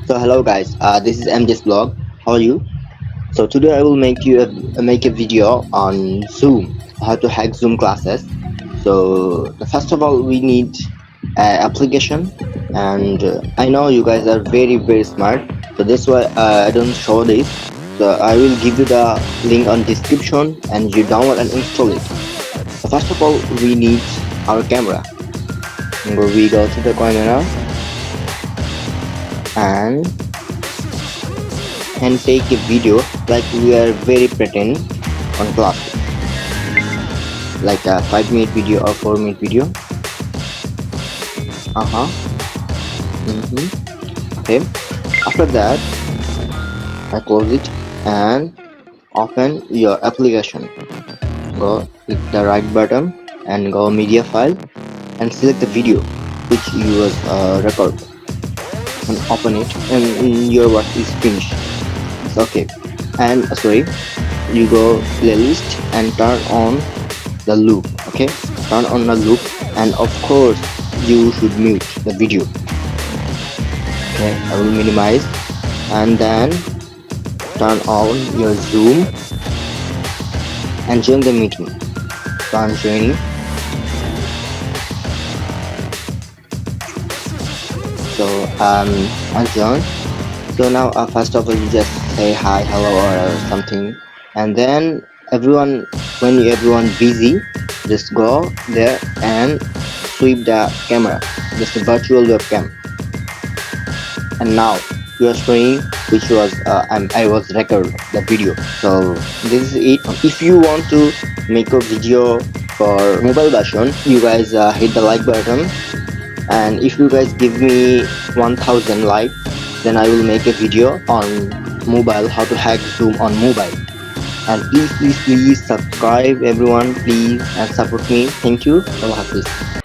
So hello guys, this is MJ's blog. How are you? So today I will make a video on Zoom, how to hack Zoom classes. So first of all we need an application, and I know you guys are very smart. So that's why I don't show this. So I will give you the link on description, and you download and install it. So first of all we need our camera. We go to the camera and take a video like we are very pretend on class, like a 5 minute video or 4 minute video. uh-huh okay, after that I close it and open your application. Go click the right button and go media file and select the video which you was record, and open it, and your work is finished. It's okay. And sorry, you go playlist and turn on the loop. Okay, turn on the loop, and of course you should mute the video. Okay, I will minimize, and then turn on your Zoom and join the meeting. So I'm joining. So I joined. So now first of all you just say hi, hello, or something, and then when everyone busy, just go there and sweep the camera, just a virtual webcam. And now you are showing which was I was record the video. So this is it. If you want to make a video for mobile version, you guys hit the like button, and if you guys give me 1000 like, then I will make a video on mobile, how to hack Zoom on mobile. And please subscribe everyone, please, and support me. Thank you. Allah Hafiz.